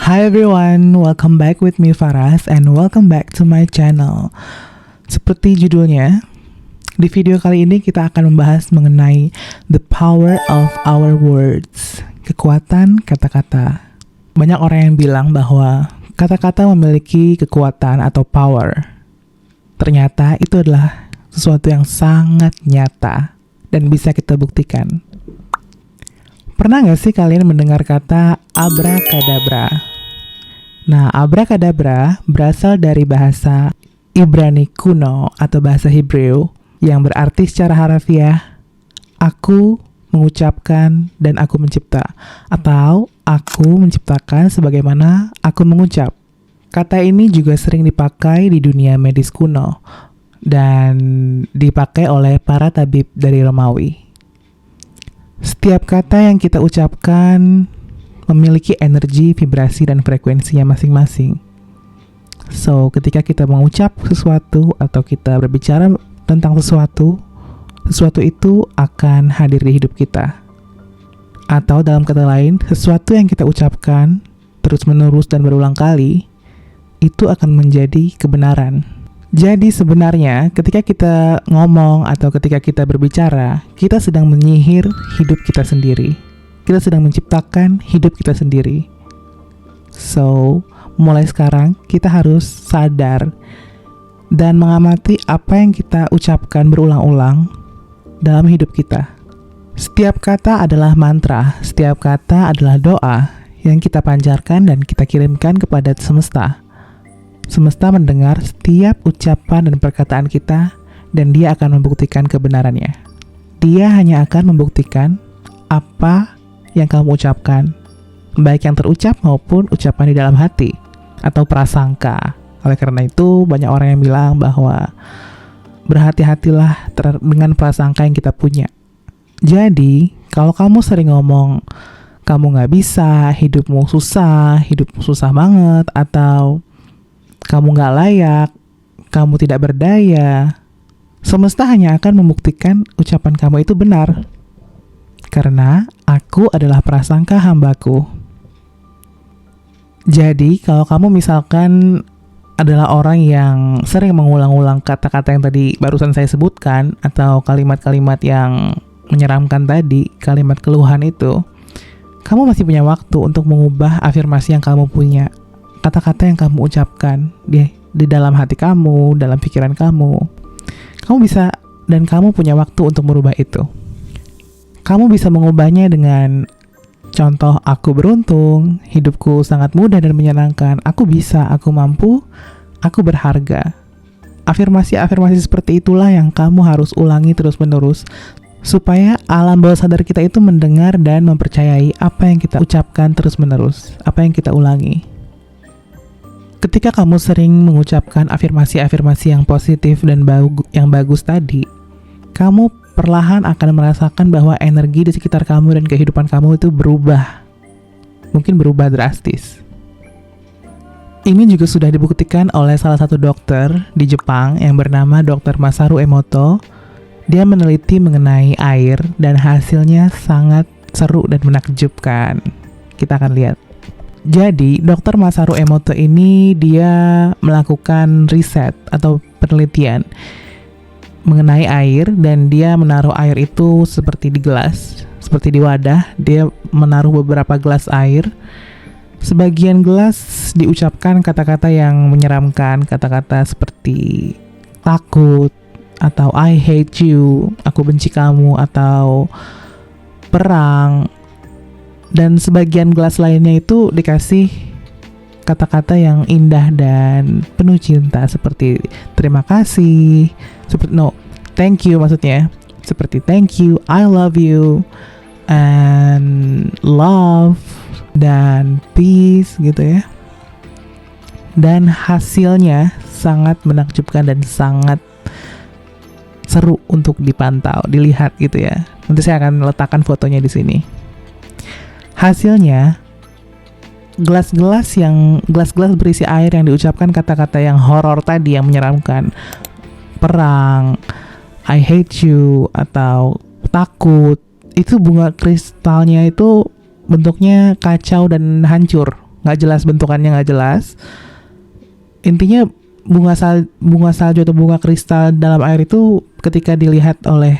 Hi everyone, welcome back with me Faras and welcome back to my channel. Seperti judulnya, di video kali ini kita akan membahas mengenai the power of our words, kekuatan kata-kata. Banyak orang yang bilang bahwa kata-kata memiliki kekuatan atau power. Ternyata itu adalah sesuatu yang sangat nyata dan bisa kita buktikan. Pernah nggak sih kalian mendengar kata abrakadabra? Nah, abrakadabra berasal dari bahasa Ibrani kuno atau bahasa Hebrew yang berarti secara harfiah, aku mengucapkan dan aku mencipta, atau aku menciptakan sebagaimana aku mengucap. Kata ini juga sering dipakai di dunia medis kuno dan dipakai oleh para tabib dari Romawi. Setiap kata yang kita ucapkan memiliki energi, vibrasi, dan frekuensinya masing-masing. So, ketika kita mengucap sesuatu atau kita berbicara tentang sesuatu itu akan hadir di hidup kita. Atau dalam kata lain, sesuatu yang kita ucapkan terus-menerus dan berulang kali, itu akan menjadi kebenaran. Jadi sebenarnya ketika kita ngomong atau ketika kita berbicara, kita sedang menyihir hidup kita sendiri. Kita sedang menciptakan hidup kita sendiri. So, mulai sekarang kita harus sadar dan mengamati apa yang kita ucapkan berulang-ulang dalam hidup kita. Setiap kata adalah mantra, setiap kata adalah doa yang kita pancarkan dan kita kirimkan kepada semesta. Semesta mendengar setiap ucapan dan perkataan kita dan dia akan membuktikan kebenarannya. Dia hanya akan membuktikan apa yang kamu ucapkan, baik yang terucap maupun ucapan di dalam hati atau prasangka. Oleh karena itu, banyak orang yang bilang bahwa berhati-hatilah dengan prasangka yang kita punya. Jadi, kalau kamu sering ngomong, kamu gak bisa, hidupmu susah banget, atau kamu gak layak, kamu tidak berdaya, semesta hanya akan membuktikan ucapan kamu itu benar. Karena aku adalah prasangka hambaku. Jadi, kalau kamu misalkan adalah orang yang sering mengulang-ulang kata-kata yang tadi barusan saya sebutkan, atau kalimat-kalimat yang menyeramkan tadi, kalimat keluhan itu, kamu masih punya waktu untuk mengubah afirmasi yang kamu punya. Kata-kata yang kamu ucapkan di dalam hati kamu, dalam pikiran kamu. Kamu bisa dan kamu punya waktu untuk merubah itu. Kamu bisa mengubahnya dengan contoh, aku beruntung, hidupku sangat mudah dan menyenangkan, aku bisa, aku mampu, aku berharga. Afirmasi-afirmasi seperti itulah yang kamu harus ulangi terus-menerus supaya alam bawah sadar kita itu mendengar dan mempercayai apa yang kita ucapkan terus-menerus, apa yang kita ulangi. Ketika kamu sering mengucapkan afirmasi-afirmasi yang positif dan yang bagus tadi, kamu perlahan akan merasakan bahwa energi di sekitar kamu dan kehidupan kamu itu berubah. Mungkin berubah drastis. Ini juga sudah dibuktikan oleh salah satu dokter di Jepang yang bernama Dr. Masaru Emoto. Dia meneliti mengenai air dan hasilnya sangat seru dan menakjubkan. Kita akan lihat. Jadi, Dr. Masaru Emoto ini dia melakukan riset atau penelitian mengenai air dan dia menaruh air itu seperti di gelas, seperti di wadah. Dia menaruh beberapa gelas air. Sebagian gelas diucapkan kata-kata yang menyeramkan, kata-kata seperti takut atau I hate you, aku benci kamu, atau perang. Dan sebagian gelas lainnya itu dikasih kata-kata yang indah dan penuh cinta seperti terima kasih, thank you maksudnya. Seperti thank you, I love you, and love, dan peace gitu ya. Dan hasilnya sangat menakjubkan dan sangat seru untuk dipantau, dilihat gitu ya. Nanti saya akan letakkan fotonya di sini. Hasilnya, gelas-gelas berisi air yang diucapkan kata-kata yang horor tadi, yang menyeramkan, perang, I hate you, atau takut, itu bunga kristalnya itu bentuknya kacau dan hancur. nggak jelas, bentukannya nggak jelas. Intinya bunga salju atau bunga kristal dalam air itu ketika dilihat oleh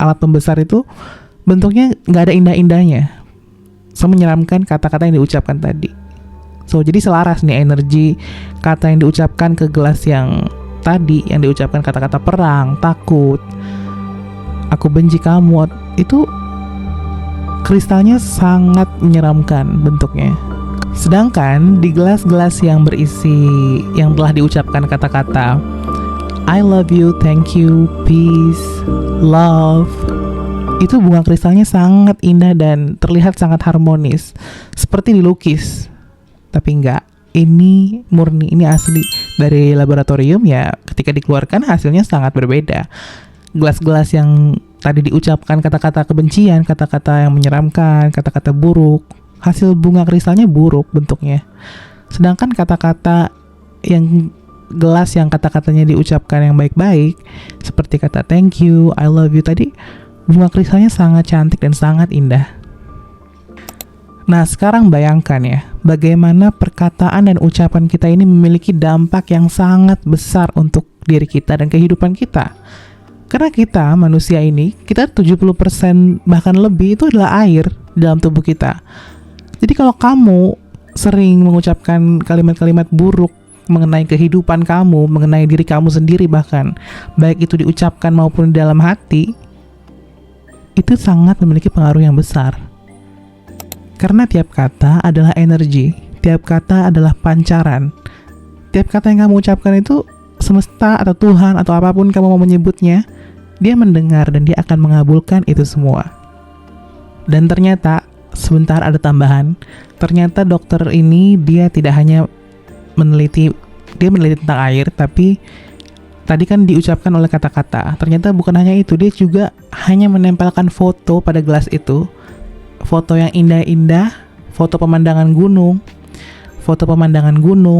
alat pembesar itu bentuknya nggak ada indah-indahnya, menyeramkan kata-kata yang diucapkan tadi. Jadi selaras nih energi kata yang diucapkan ke gelas yang tadi, yang diucapkan kata-kata perang, takut, aku benci kamu, itu kristalnya sangat menyeramkan bentuknya. Sedangkan di gelas-gelas yang berisi, yang telah diucapkan kata-kata I love you, thank you, peace, love, itu bunga kristalnya sangat indah dan terlihat sangat harmonis, seperti dilukis. Tapi enggak, ini murni, ini asli dari laboratorium ya. Ketika dikeluarkan hasilnya sangat berbeda. Gelas-gelas yang tadi diucapkan kata-kata kebencian, kata-kata yang menyeramkan, kata-kata buruk, hasil bunga kristalnya buruk bentuknya. Sedangkan kata-kata yang gelas yang kata-katanya diucapkan yang baik-baik, seperti kata thank you, I love you tadi, bunga kristalnya sangat cantik dan sangat indah. Nah, sekarang bayangkan ya, bagaimana perkataan dan ucapan kita ini memiliki dampak yang sangat besar untuk diri kita dan kehidupan kita. Karena kita, manusia ini, kita 70% bahkan lebih itu adalah air dalam tubuh kita. Jadi kalau kamu sering mengucapkan kalimat-kalimat buruk mengenai kehidupan kamu, mengenai diri kamu sendiri bahkan, baik itu diucapkan maupun di dalam hati, itu sangat memiliki pengaruh yang besar. Karena tiap kata adalah energi, tiap kata adalah pancaran. Tiap kata yang kamu ucapkan itu, semesta atau Tuhan atau apapun kamu mau menyebutnya, dia mendengar dan dia akan mengabulkan itu semua. Dan ternyata, sebentar ada tambahan, ternyata dokter ini dia tidak hanya meneliti tentang air, tapi tadi kan diucapkan oleh kata-kata. Ternyata bukan hanya itu, dia juga hanya menempelkan foto pada gelas itu. Foto yang indah-indah, foto pemandangan gunung,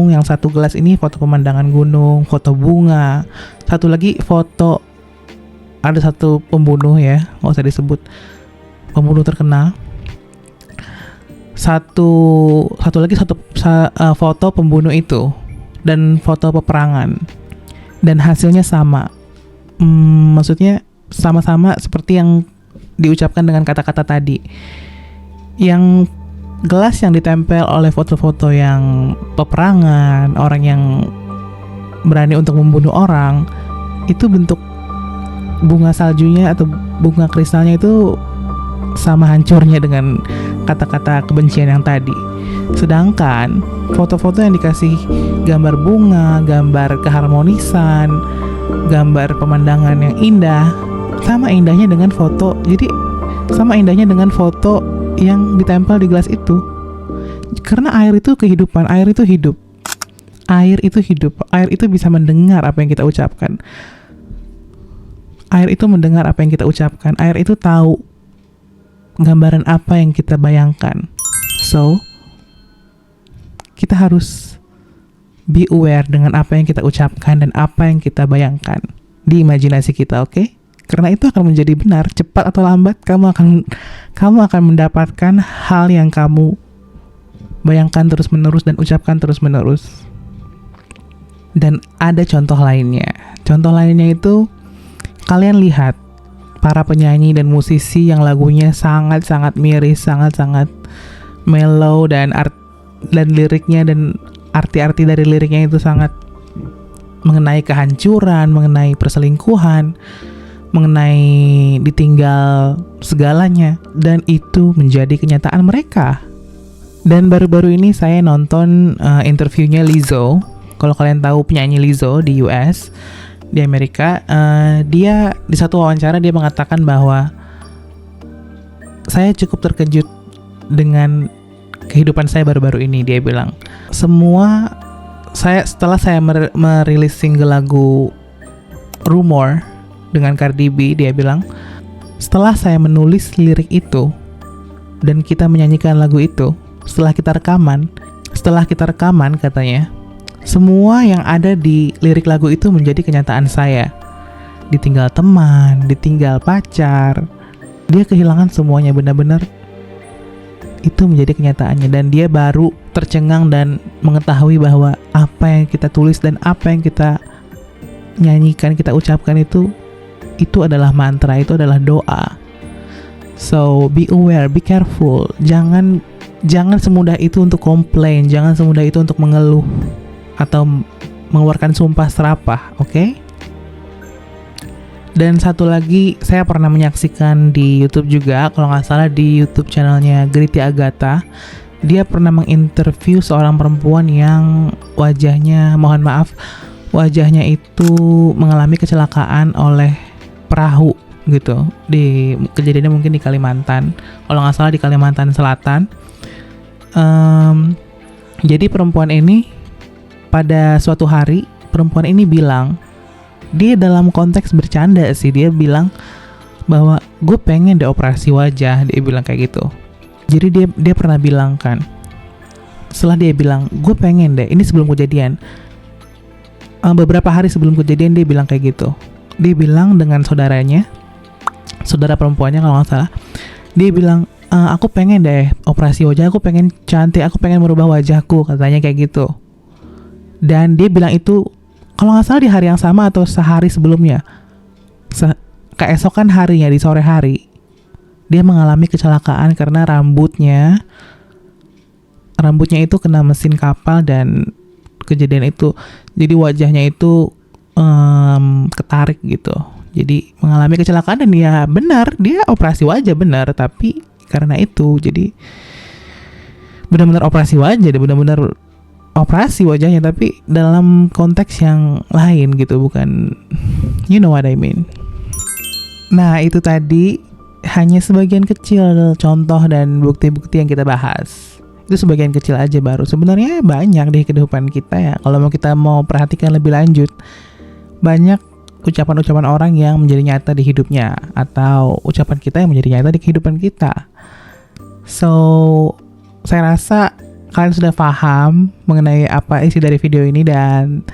yang satu gelas ini foto pemandangan gunung, foto bunga, satu lagi foto, ada satu pembunuh ya, nggak usah disebut, pembunuh terkenal, satu lagi foto pembunuh itu, dan foto peperangan, dan hasilnya sama, maksudnya sama-sama seperti yang diucapkan dengan kata-kata tadi. Yang gelas yang ditempel oleh foto-foto yang peperangan, orang yang berani untuk membunuh orang, itu bentuk bunga saljunya atau bunga kristalnya itu sama hancurnya dengan kata-kata kebencian yang tadi. Sedangkan foto-foto yang dikasih gambar bunga, gambar keharmonisan, gambar pemandangan yang indah, sama indahnya dengan foto. Jadi sama indahnya dengan foto yang ditempel di gelas itu. Karena air itu kehidupan, air itu hidup. Air itu hidup, air itu bisa mendengar apa yang kita ucapkan. Air itu mendengar apa yang kita ucapkan. Air itu tahu gambaran apa yang kita bayangkan. So, kita harus be aware dengan apa yang kita ucapkan dan apa yang kita bayangkan di imajinasi kita, oke? Karena itu akan menjadi benar, cepat atau lambat kamu akan mendapatkan hal yang kamu bayangkan terus-menerus dan ucapkan terus-menerus. Dan ada contoh lainnya. Contoh lainnya itu kalian lihat para penyanyi dan musisi yang lagunya sangat-sangat miris, sangat-sangat mellow dan liriknya dan arti-arti dari liriknya itu sangat mengenai kehancuran, mengenai perselingkuhan, mengenai ditinggal segalanya, dan itu menjadi kenyataan mereka. Dan baru-baru ini saya nonton interviewnya Lizzo. Kalau kalian tahu penyanyi Lizzo di US, di Amerika, dia di satu wawancara dia mengatakan bahwa saya cukup terkejut dengan kehidupan saya baru-baru ini. Dia bilang, setelah saya merilis single lagu Rumor dengan Cardi B, dia bilang, setelah saya menulis lirik itu dan kita menyanyikan lagu itu, setelah kita rekaman katanya, semua yang ada di lirik lagu itu menjadi kenyataan saya. Ditinggal teman, ditinggal pacar, dia kehilangan semuanya, benar-benar itu menjadi kenyataannya, dan dia baru tercengang dan mengetahui bahwa apa yang kita tulis dan apa yang kita nyanyikan, kita ucapkan itu adalah mantra, itu adalah doa. So be aware, be careful. Jangan semudah itu untuk komplain, jangan semudah itu untuk mengeluh atau mengeluarkan sumpah serapah, oke? Dan satu lagi, saya pernah menyaksikan di YouTube juga, kalau nggak salah di YouTube channelnya Griti Agatha. Dia pernah menginterview seorang perempuan yang wajahnya itu mengalami kecelakaan oleh perahu gitu. Di kejadiannya mungkin di Kalimantan, kalau nggak salah di Kalimantan Selatan. Jadi perempuan ini pada suatu hari, perempuan ini bilang, dia dalam konteks bercanda sih, dia bilang bahwa gue pengen deh operasi wajah, dia bilang kayak gitu. Jadi dia pernah bilang kan, setelah dia bilang gue pengen deh, ini sebelum kejadian, beberapa hari sebelum kejadian dia bilang kayak gitu. Dia bilang dengan saudaranya, saudara perempuannya kalau nggak salah, dia bilang, aku pengen deh operasi wajah, aku pengen cantik, aku pengen merubah wajahku, katanya kayak gitu. Dan dia bilang itu kalau nggak salah di hari yang sama atau sehari sebelumnya, keesokan harinya, di sore hari, dia mengalami kecelakaan karena rambutnya itu kena mesin kapal, dan kejadian itu jadi wajahnya itu ketarik gitu. Jadi mengalami kecelakaan, dan ya benar, dia operasi wajah benar, tapi karena itu jadi benar-benar operasi wajah, dia benar-benar operasi wajahnya, tapi dalam konteks yang lain gitu, bukan, you know what I mean. Nah, itu tadi hanya sebagian kecil contoh dan bukti-bukti yang kita bahas. Itu sebagian kecil aja, baru sebenarnya banyak di kehidupan kita ya. Kalau kita mau perhatikan lebih lanjut, banyak ucapan-ucapan orang yang menjadi nyata di hidupnya, atau ucapan kita yang menjadi nyata di kehidupan kita. So, saya rasa kalian sudah paham mengenai apa isi dari video ini, dan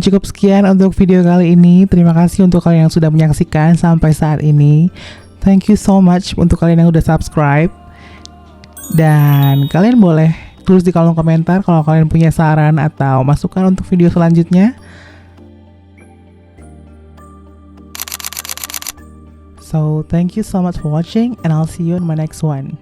cukup sekian untuk video kali ini. Terima kasih untuk kalian yang sudah menyaksikan sampai saat ini. Thank you so much untuk kalian yang udah subscribe. Dan kalian boleh tulis di kolom komentar kalau kalian punya saran atau masukan untuk video selanjutnya. So, thank you so much for watching, and I'll see you in my next one.